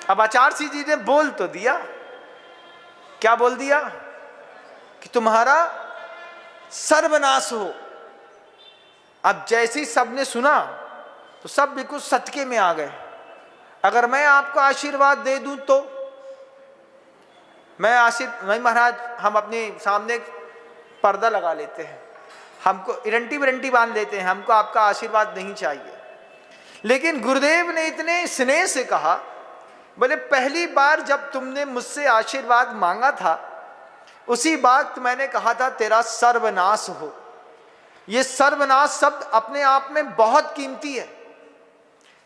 Speaker 1: अब आचार्य जी ने बोल तो दिया, क्या बोल दिया? कि तुम्हारा सर्वनाश हो। अब जैसे ही सबने सुना तो सब बिल्कुल सटके में आ गए। अगर मैं आपको आशीर्वाद दे दूं तो नहीं महाराज, हम अपने सामने पर्दा लगा लेते हैं, हमको इरंटी विरंटी बांध लेते हैं, हमको आपका आशीर्वाद नहीं चाहिए। लेकिन गुरुदेव ने इतने स्नेह से कहा, बोले पहली बार जब तुमने मुझसे आशीर्वाद मांगा था, उसी वक्त मैंने कहा था तेरा सर्वनाश हो। ये सर्वनाश शब्द अपने आप में बहुत कीमती है।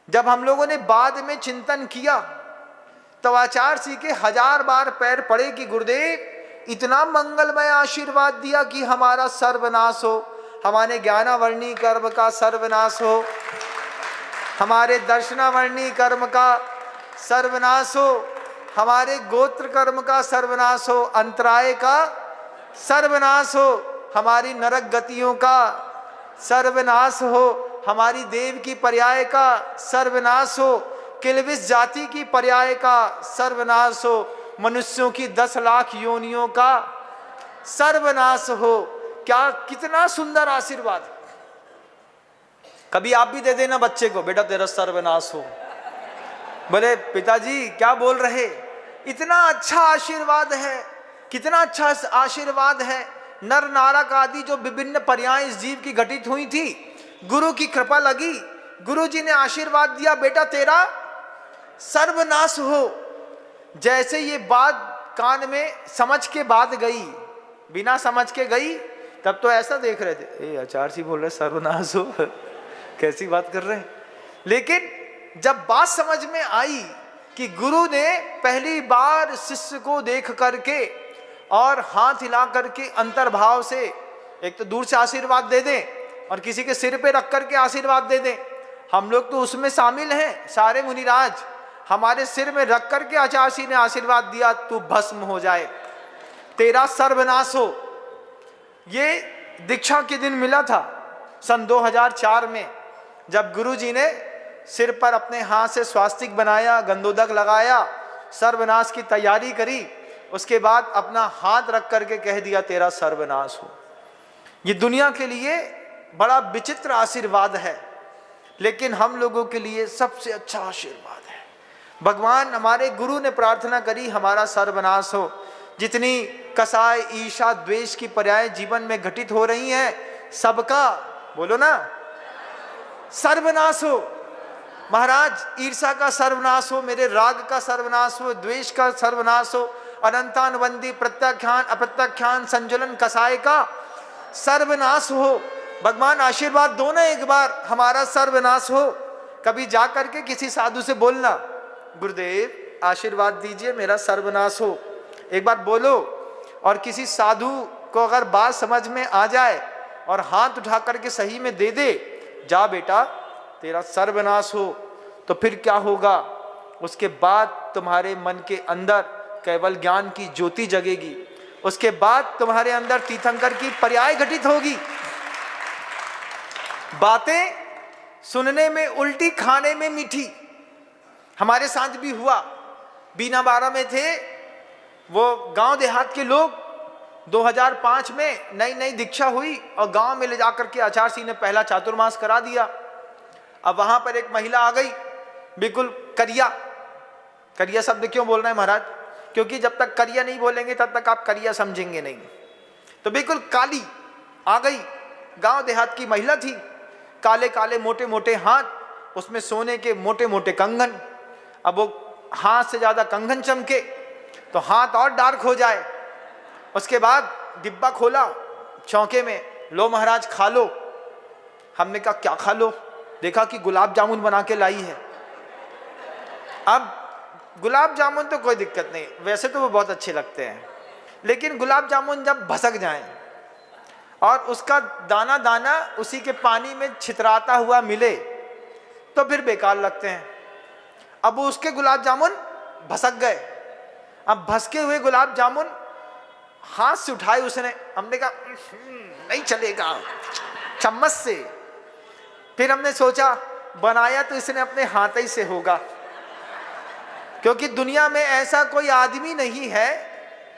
Speaker 1: जब हम लोगों ने बाद में चिंतन किया तो आचार्य जी के 1000 बार पैर पड़े कि गुरुदेव इतना मंगलमय आशीर्वाद दिया कि हमारा सर्वनाश हो, हमारे ज्ञानावर्णी कर्म का सर्वनाश हो, हमारे दर्शनावर्णी कर्म का सर्वनाश हो, हमारे गोत्र कर्म का सर्वनाश हो, अंतराय का सर्वनाश हो, हमारी नरक गतियों का सर्वनाश हो, हमारी देव की पर्याय का सर्वनाश हो, किलविश जाति की पर्याय का सर्वनाश हो, मनुष्यों की 10 लाख योनियों का सर्वनाश हो। क्या कितना सुंदर आशीर्वाद। कभी आप भी दे देना बच्चे को, बेटा तेरा सर्वनाश हो। बोले पिताजी क्या बोल रहे, इतना अच्छा आशीर्वाद है, कितना अच्छा आशीर्वाद है। नर नारक आदि जो विभिन्न पर्याय इस जीव की घटित हुई थी, गुरु की कृपा लगी, गुरु जी ने आशीर्वाद दिया बेटा तेरा सर्वनाश हो। जैसे ये बात कान में समझ के बात गई, बिना समझ के गई, तब तो ऐसा देख रहे थे, आचार्य जी बोल रहे सर्वनाश हो, कैसी बात कर रहे हैं। लेकिन जब बात समझ में आई कि गुरु ने पहली बार शिष्य को देख करके और हाथ हिला करके अंतर्भाव से, एक तो दूर से आशीर्वाद दे दें और किसी के सिर पे रख करके आशीर्वाद दे दें, हम लोग तो उसमें शामिल हैं सारे मुनिराज। हमारे सिर में रख करके आचार्य जी ने आशीर्वाद दिया, तू भस्म हो जाए, तेरा सर्वनाश हो। ये दीक्षा के दिन मिला था सन 2004 में, जब गुरुजी ने सिर पर अपने हाथ से स्वास्तिक बनाया, गंधोदक लगाया, सर्वनाश की तैयारी करी, उसके बाद अपना हाथ रख करके कह दिया तेरा सर्वनाश हो। ये दुनिया के लिए बड़ा विचित्र आशीर्वाद है, लेकिन हम लोगों के लिए सबसे अच्छा आशीर्वाद है। भगवान हमारे गुरु ने प्रार्थना करी हमारा सर्वनाश हो। जितनी कसाय, ईर्ष्या, द्वेष की पर्याय जीवन में घटित हो रही हैं, सबका बोलो ना सर्वनाश हो। महाराज ईर्ष्या का सर्वनाश हो, मेरे राग का सर्वनाश हो, द्वेष का सर्वनाश हो, अनंतानुबंधी प्रत्याख्यान अप्रत्याख्यान संजुलन कसाय का सर्वनाश हो। भगवान आशीर्वाद दो ना एक बार हमारा सर्वनाश हो। कभी जा करके किसी साधु से बोलना, गुरुदेव आशीर्वाद दीजिए मेरा सर्वनाश हो, एक बार बोलो। और किसी साधु को अगर बात समझ में आ जाए और हाथ उठा करके सही में दे दे, जा बेटा तेरा सर्वनाश हो, तो फिर क्या होगा? उसके बाद तुम्हारे मन के अंदर केवल ज्ञान की ज्योति जगेगी। उसके बाद तुम्हारे अंदर तीर्थंकर की पर्याय घटित होगी। बातें सुनने में उल्टी, खाने में मीठी। हमारे साथ भी हुआ। बीना बारा में थे वो गांव देहात के लोग, 2005 में नई नई दीक्षा हुई और गांव में ले जाकर के आचार्य सिंह ने पहला चातुर्मास करा दिया। अब वहां पर एक महिला आ गई, बिल्कुल करिया। करिया शब्द क्यों बोल रहे हैं महाराज? क्योंकि जब तक करिया नहीं बोलेंगे तब तक आप करिया समझेंगे नहीं। तो बिल्कुल काली आ गई, गांव देहात की महिला थी, काले काले मोटे मोटे हाथ, उसमें सोने के मोटे मोटे कंगन। अब वो हाथ से ज्यादा कंगन चमके तो हाथ और डार्क हो जाए। उसके बाद डिब्बा खोला चौके में, लो महाराज खा लो। हमने कहा क्या खा लो? देखा कि गुलाब जामुन बना के लाई है। अब गुलाब जामुन तो कोई दिक्कत नहीं, वैसे तो वो बहुत अच्छे लगते हैं, लेकिन गुलाब जामुन जब भसक जाएं और उसका दाना दाना उसी के पानी में छितराता हुआ मिले तो फिर बेकार लगते हैं। अब वो उसके गुलाब जामुन भसक गए। अब भसके हुए गुलाब जामुन हाथ से उठाए उसने। हमने कहा नहीं चलेगा, चम्मच से। फिर हमने सोचा बनाया तो इसने अपने हाथ ही से होगा, क्योंकि दुनिया में ऐसा कोई आदमी नहीं है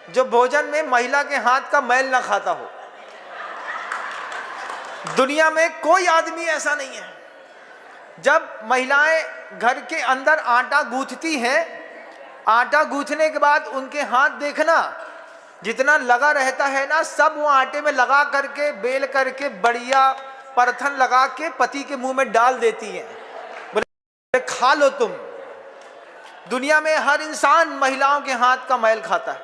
Speaker 1: जो भोजन में महिला के हाथ का मैल ना खाता हो। दुनिया में कोई आदमी ऐसा नहीं है। जब महिलाएं घर के अंदर आटा गूंथती हैं, आटा गूंथने के बाद उनके हाथ देखना, जितना लगा रहता है ना, सब वो आटे में लगा करके बेल करके बढ़िया परथन लगा के पति के मुंह में डाल देती हैं, बोले खा लो तुम। दुनिया में हर इंसान महिलाओं के हाथ का मैल खाता है,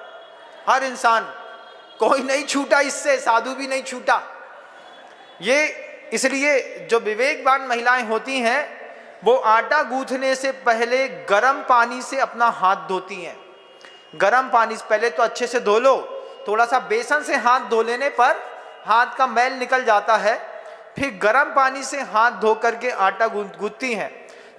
Speaker 1: हर इंसान, कोई नहीं छूटा इससे, साधु भी नहीं छूटा। ये इसलिए जो विवेकवान महिलाएं होती हैं वो आटा गूंथने से पहले गर्म पानी से अपना हाथ धोती हैं। गर्म पानी से पहले तो अच्छे से धो लो, थोड़ा सा बेसन से हाथ धो लेने पर हाथ का मैल निकल जाता है, फिर गर्म पानी से हाथ धो करके आटा गूंथती हैं।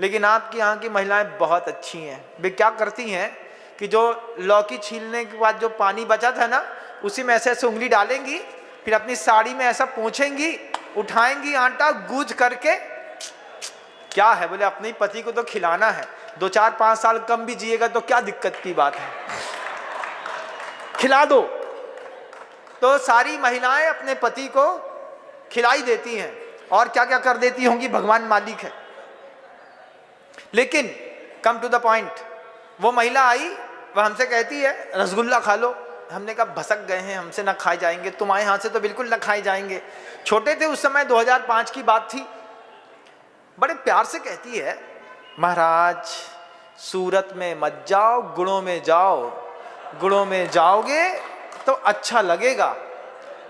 Speaker 1: लेकिन आपकी यहाँ की महिलाएं बहुत अच्छी हैं। वे क्या करती हैं कि जो लौकी छीलने के बाद जो पानी बचा था ना, उसी में ऐसे ऐसे उंगली डालेंगी, फिर अपनी साड़ी में ऐसा पोंछेंगी, उठाएंगी आटा गूंथ करके। क्या है बोले अपने पति को तो खिलाना है, 2 4 5 साल कम भी जिएगा तो क्या दिक्कत की बात है, खिला दो। तो सारी महिलाएं अपने पति को खिलाई देती हैं और क्या क्या कर देती होंगी भगवान मालिक है। लेकिन कम टू द पॉइंट, वो महिला आई, वह हमसे कहती है रसगुल्ला खा लो। हमने कहा भसक गए हैं, हमसे ना खाए जाएंगे, तुम्हारे हाथ से तो बिल्कुल ना खाए जाएंगे। छोटे थे उस समय, 2005 की बात थी। बड़े प्यार से कहती है महाराज सूरत में मत जाओ, गुणों में जाओ, गुणों में जाओगे तो अच्छा लगेगा।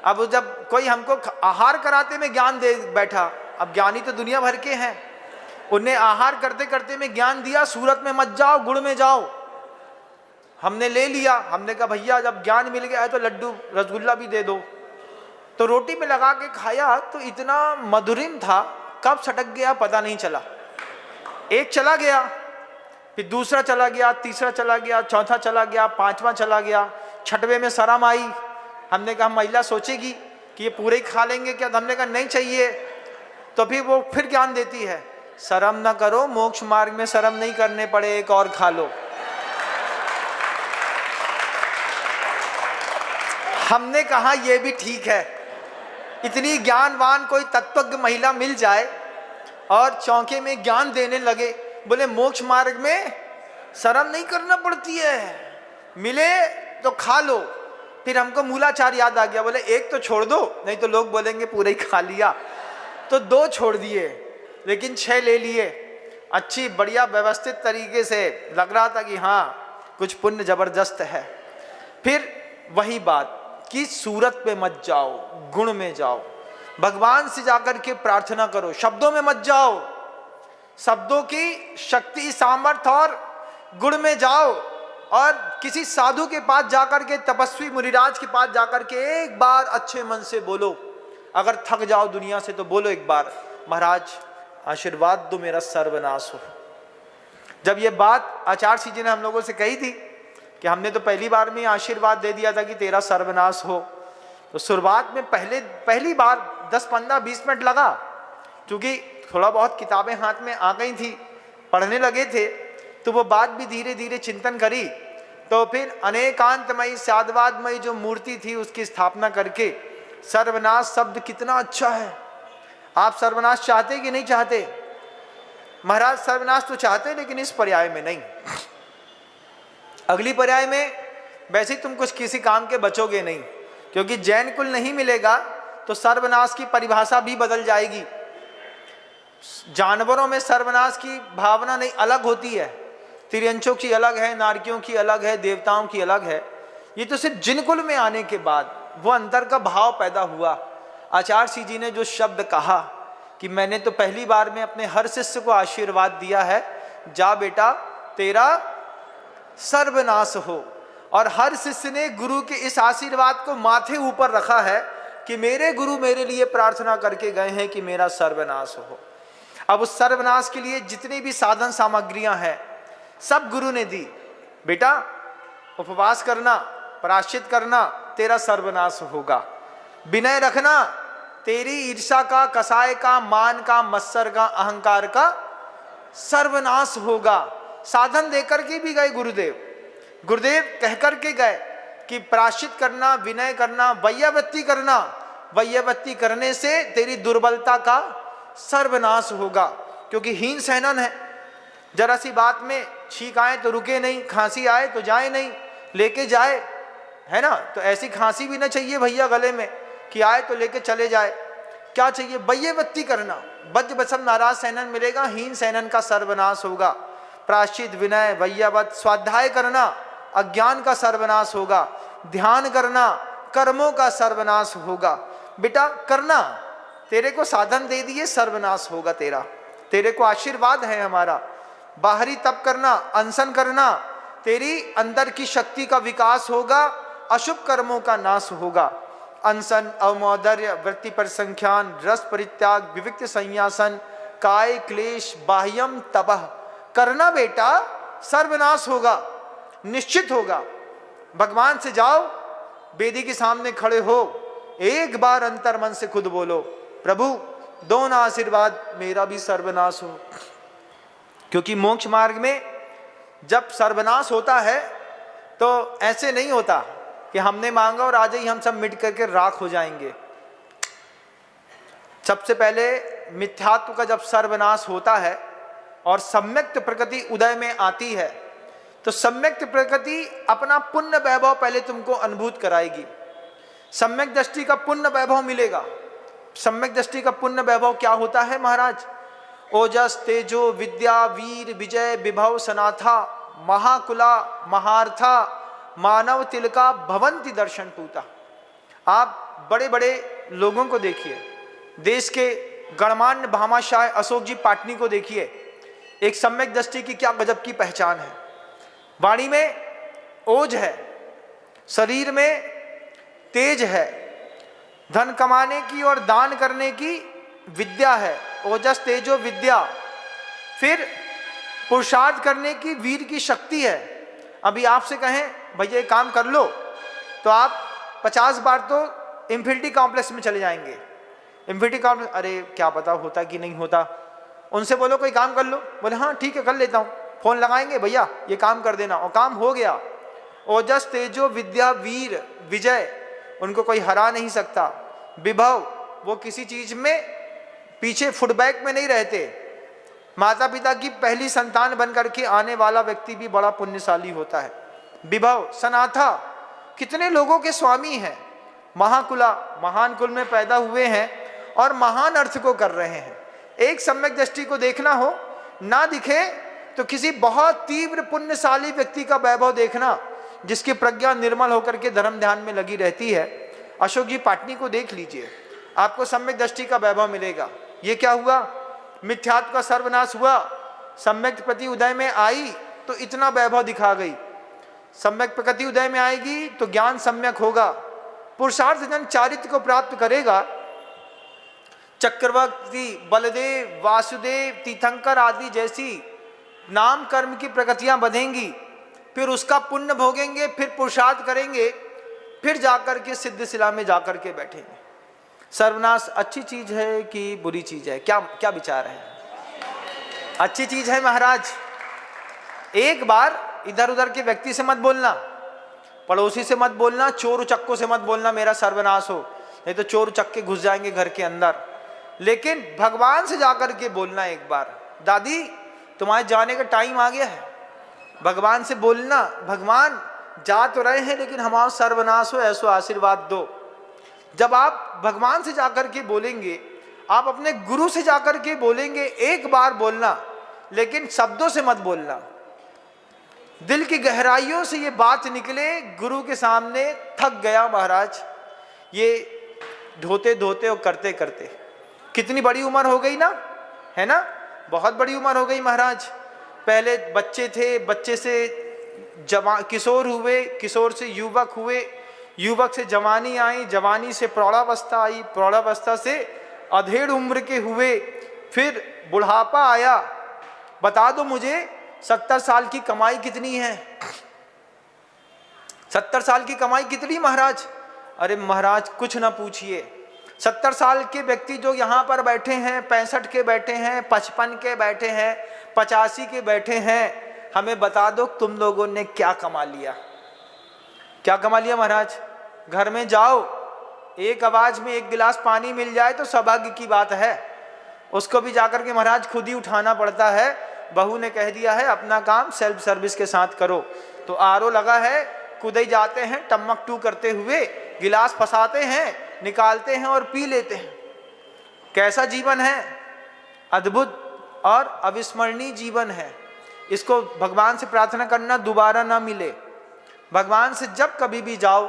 Speaker 1: अब जब कोई हमको आहार कराते में ज्ञान दे बैठा, अब ज्ञानी तो दुनिया भर के हैं, उन्हें आहार करते करते में ज्ञान दिया सूरत में मत जाओ, गुण में जाओ। हमने ले लिया। हमने कहा भैया जब ज्ञान मिल गया है तो लड्डू रसगुल्ला भी दे दो। तो रोटी में लगा के खाया तो इतना मधुरिम था, कब सटक गया पता नहीं चला। एक चला गया, फिर दूसरा चला गया, तीसरा चला गया, चौथा चला गया, 5वां चला गया, 6वें में शर्म आई। हमने कहा महिला सोचेगी कि ये पूरे ही खा लेंगे क्या? तो हमने कहा नहीं चाहिए। तो फिर ज्ञान देती है, शर्म ना करो, मोक्ष मार्ग में शर्म नहीं करने पड़े, एक और खा लो। हमने कहा ये भी ठीक है। इतनी ज्ञानवान कोई तत्वज्ञ महिला मिल जाए और चौके में ज्ञान देने लगे, बोले मोक्ष मार्ग में शर्म नहीं करना पड़ती है, मिले तो खा लो। फिर हमको मूलाचार याद आ गया, बोले एक तो छोड़ दो, नहीं तो लोग बोलेंगे पूरा ही खा लिया। तो 2 छोड़ दिए, लेकिन 6 ले लिए। अच्छी बढ़िया व्यवस्थित तरीके से लग रहा था कि हाँ कुछ पुण्य जबरदस्त है। फिर वही बात कि सूरत पे मत जाओ, गुण में जाओ, भगवान से जाकर के प्रार्थना करो, शब्दों में मत जाओ, शब्दों की शक्ति सामर्थ्य और गुण में जाओ। और किसी साधु के पास जाकर के, तपस्वी मुनिराज के पास जाकर के एक बार अच्छे मन से बोलो। अगर थक जाओ दुनिया से तो बोलो एक बार, महाराज आशीर्वाद दो मेरा सर्वनाश हो। जब ये बात आचार्य जी ने हम लोगों से कही थी कि हमने तो पहली बार में आशीर्वाद दे दिया था कि तेरा सर्वनाश हो, तो शुरुआत में पहली बार 10, 15, 20 मिनट लगा, क्योंकि थोड़ा बहुत किताबें हाथ में आ गई थी, पढ़ने लगे थे, तो वो बात भी धीरे धीरे चिंतन करी। तो फिर अनेकांतमयी साधवादमयी जो मूर्ति थी उसकी स्थापना करके, सर्वनाश शब्द कितना अच्छा है। आप सर्वनाश चाहते कि नहीं चाहते? महाराज सर्वनाश तो चाहते, लेकिन इस पर्याय में नहीं। अगली पर्याय में वैसे तुम कुछ किसी काम के बचोगे नहीं, क्योंकि जैन कुल नहीं मिलेगा तो सर्वनाश की परिभाषा भी बदल जाएगी। जानवरों में सर्वनाश की भावना नहीं अलग होती है, तिर्यंचों की अलग है, नारकियों की अलग है, देवताओं की अलग है। ये तो सिर्फ जिन कुल में आने के बाद वो अंतर का भाव पैदा हुआ। आचार्य जी ने जो शब्द कहा कि मैंने तो पहली बार में अपने हर शिष्य को आशीर्वाद दिया है, जा बेटा तेरा सर्वनाश हो, और हर शिष्य ने गुरु के इस आशीर्वाद को माथे ऊपर रखा है कि मेरे गुरु मेरे लिए प्रार्थना करके गए हैं कि मेरा सर्वनाश हो। अब उस सर्वनाश के लिए जितनी भी साधन सामग्रियां हैं सब गुरु ने दी। बेटा उपवास करना, प्रायश्चित करना, तेरा सर्वनाश होगा। विनय रखना, तेरी ईर्ष्या का, कसाय का, मान का, मत्सर का, अहंकार का सर्वनाश होगा। साधन देकर के भी गए गुरुदेव कह करके गए कि प्रायश्चित करना, विनय करना, वैयावृत्ति करना, वैयावृत्ति करने से तेरी दुर्बलता का सर्वनाश होगा। क्योंकि हीन सहनन है, जरा सी बात में छींक आए तो रुके नहीं, खांसी आए तो जाए नहीं, लेके जाए, है ना। तो ऐसी खांसी भी ना चाहिए भैया गले में कि आए तो लेके चले जाए। क्या चाहिए? वैयावृत्ति करना। बज बसम नाराज सहनन मिलेगा, हीन सहनन का सर्वनाश होगा। प्रायश्चित, विनय, वैयावत, स्वाध्याय करना, अज्ञान का सर्वनाश होगा। ध्यान करना, कर्मों का सर्वनाश होगा। बेटा करना, तेरे को साधन दे दिए, सर्वनाश होगा तेरा, तेरे को आशीर्वाद है हमारा। बाहरी तप करना, अनशन करना, तेरी अंदर की शक्ति का विकास होगा, अशुभ कर्मों का नाश होगा। अनशन, अवमौदर्य, वृत्ति परिसंख्यान, रस परित्याग, विविक्त संन्यासन, काय क्लेश, बाह्यम तपह करना बेटा, सर्वनाश होगा, निश्चित होगा। भगवान से जाओ, वेदी के सामने खड़े हो, एक बार अंतर मन से खुद बोलो, प्रभु दो ना आशीर्वाद, मेरा भी सर्वनाश हो। क्योंकि मोक्ष मार्ग में जब सर्वनाश होता है तो ऐसे नहीं होता कि हमने मांगा और आज ही हम सब मिट करके राख हो जाएंगे। सबसे पहले मिथ्यात्व का जब सर्वनाश होता है और सम्यक्त प्रकृति उदय में आती है, तो सम्यक्त प्रकृति अपना पुण्य वैभव पहले तुमको अनुभूत कराएगी। सम्यक दृष्टि का पुण्य वैभव मिलेगा। सम्यक दृष्टि का पुण्य वैभव क्या होता है महाराज? ओजस, तेजो, विद्या, वीर, विजय, विभव, सनाथा, महाकुला, महार्था, मानव तिलका, भवंती दर्शन पूता। आप बड़े बड़े लोगों को देखिए, देश के गणमान्य भामाशाह अशोक जी पाटनी को देखिए, एक सम्यक दृष्टि की क्या गजब की पहचान है। वाणी में ओज है, शरीर में तेज है, धन कमाने की और दान करने की विद्या है, ओजस तेजो विद्या। फिर पुरुषार्थ करने की वीर की शक्ति है। अभी आपसे कहें भैया ये काम कर लो, तो आप 50 बार तो इंफिनिटी कॉम्प्लेक्स में चले जाएंगे। इंफिनिटी कॉम्प्लेक्स, अरे क्या पता होता कि नहीं होता। उनसे बोलो कोई काम कर लो, बोले हाँ ठीक है कर लेता हूँ। फोन लगाएंगे, भैया ये काम कर देना, और काम हो गया। ओजस तेजो विद्या वीर विजय, उनको कोई हरा नहीं सकता। विभव, वो किसी चीज में पीछे फुटबैक में नहीं रहते। माता पिता की पहली संतान बनकर के आने वाला व्यक्ति भी बड़ा पुण्यशाली होता है। विभव, सनाथा, कितने लोगों के स्वामी हैं। महाकुला, महान कुल में पैदा हुए हैं और महान अर्थ को कर रहे हैं। एक सम्यक दृष्टि को देखना हो, ना दिखे तो किसी बहुत तीव्र पुण्यशाली व्यक्ति का वैभव देखना, जिसकी प्रज्ञा निर्मल होकर के धर्म ध्यान में लगी रहती है। अशोक जी पाटनी को देख लीजिए, आपको सम्यक दृष्टि का वैभव मिलेगा। ये क्या हुआ, मिथ्यात्व का सर्वनाश हुआ, सम्यक प्रति उदय में आई तो इतना वैभव दिखा गई। सम्यक प्रकृति उदय में आएगी तो ज्ञान सम्यक होगा, पुरुषार्थ जन चारित्र को प्राप्त करेगा। चक्रवर्ती, बलदेव, वासुदेव, तीर्थंकर आदि जैसी नाम कर्म की प्रकृतियां बंधेंगी, फिर उसका पुण्य भोगेंगे, फिर पुरुषार्थ करेंगे, फिर जाकर के सिद्ध शिला में जाकर के बैठेंगे। सर्वनाश अच्छी चीज है कि बुरी चीज है, क्या क्या विचार है? अच्छी चीज है महाराज। एक बार इधर उधर के व्यक्ति से मत बोलना, पड़ोसी से मत बोलना, चोर उचक्कों से मत बोलना मेरा सर्वनाश हो, नहीं तो चोर उचक्के घुस जाएंगे घर के अंदर। लेकिन भगवान से जाकर के बोलना एक बार, दादी तुम्हारे जाने का टाइम आ गया है। भगवान से बोलना, भगवान जा तो रहे हैं लेकिन हमारा सर्वनाश हो, ऐसा आशीर्वाद दो। जब आप भगवान से जाकर के बोलेंगे, आप अपने गुरु से जाकर के बोलेंगे, एक बार बोलना, लेकिन शब्दों से मत बोलना। दिल की गहराइयों से ये बात निकले, गुरु के सामने थक गया महाराज, ये धोते धोते और करते करते। कितनी बड़ी उम्र हो गई ना, है ना, बहुत बड़ी उम्र हो गई महाराज। पहले बच्चे थे, बच्चे से किशोर हुए, किशोर से युवक हुए, युवक से जवानी आई, जवानी से प्रौढ़ावस्था आई, प्रौढ़ावस्था से अधेड़ उम्र के हुए, फिर बुढ़ापा आया। बता दो मुझे 70 साल की कमाई कितनी है? 70 साल की कमाई कितनी महाराज? अरे महाराज कुछ ना पूछिए। 70 साल के व्यक्ति जो यहाँ पर बैठे हैं, 65 के बैठे हैं, 55 के बैठे हैं, 85 के बैठे हैं, हमें बता दो तुम लोगों ने क्या कमा लिया? क्या कमा लिया महाराज? घर में जाओ, एक आवाज में एक गिलास पानी मिल जाए तो सौभाग्य की बात है। उसको भी जाकर के महाराज खुद ही उठाना पड़ता है। बहू ने कह दिया है अपना काम सेल्फ सर्विस के साथ करो, तो आरओ लगा है, खुद ही जाते हैं टमक टू करते हुए, गिलास फंसाते हैं, निकालते हैं और पी लेते हैं। कैसा जीवन है, अद्भुत और अविस्मरणीय जीवन है। इसको भगवान से प्रार्थना करना दोबारा ना मिले। भगवान से जब कभी भी जाओ,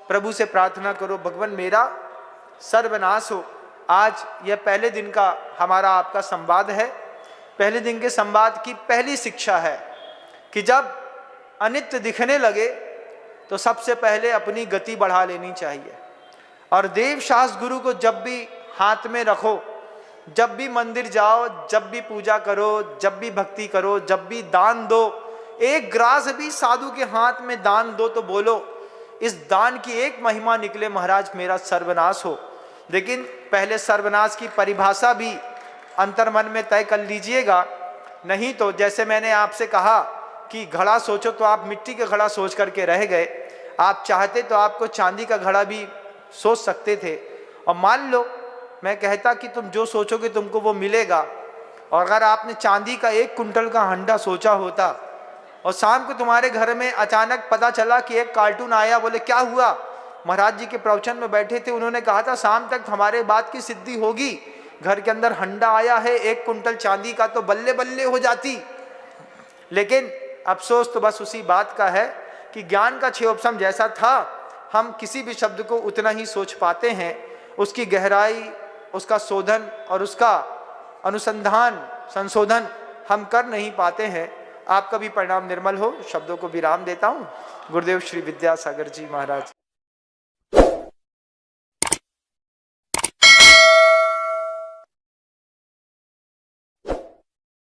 Speaker 1: प्रभु से प्रार्थना करो, भगवान मेरा सर्वनाश हो। आज यह पहले दिन का हमारा आपका संवाद है। पहले दिन के संवाद की पहली शिक्षा है कि जब अनित्य दिखने लगे तो सबसे पहले अपनी गति बढ़ा लेनी चाहिए। और देव शास्त्र गुरु को जब भी हाथ में रखो, जब भी मंदिर जाओ, जब भी पूजा करो, जब भी भक्ति करो, जब भी दान दो, एक ग्रास भी साधु के हाथ में दान दो तो बोलो इस दान की एक महिमा निकले महाराज मेरा सर्वनाश हो। लेकिन पहले सर्वनाश की परिभाषा भी अंतर्मन में तय कर लीजिएगा, नहीं तो जैसे मैंने आपसे कहा कि घड़ा सोचो तो आप मिट्टी का घड़ा सोच करके रह गए। आप चाहते तो आपको चांदी का घड़ा भी सोच सकते थे। और मान लो मैं कहता कि तुम जो सोचोगे तुमको वो मिलेगा, और अगर आपने चांदी का 1 कुंटल का हंडा सोचा होता और शाम को तुम्हारे घर में अचानक पता चला कि एक कार्टून आया, बोले क्या हुआ? महाराज जी के प्रवचन में बैठे थे, उन्होंने कहा था शाम तक हमारे बात की सिद्धि होगी, घर के अंदर हंडा आया है 1 कुंटल चांदी का, तो बल्ले बल्ले हो जाती। लेकिन अफसोस तो बस उसी बात का है कि ज्ञान का क्षयोपशम जैसा था, हम किसी भी शब्द को उतना ही सोच पाते हैं, उसकी गहराई, उसका शोधन और उसका अनुसंधान संशोधन हम कर नहीं पाते हैं। आपका भी परिणाम निर्मल हो। शब्दों को विराम देता हूँ। गुरुदेव श्री विद्यासागर जी महाराज।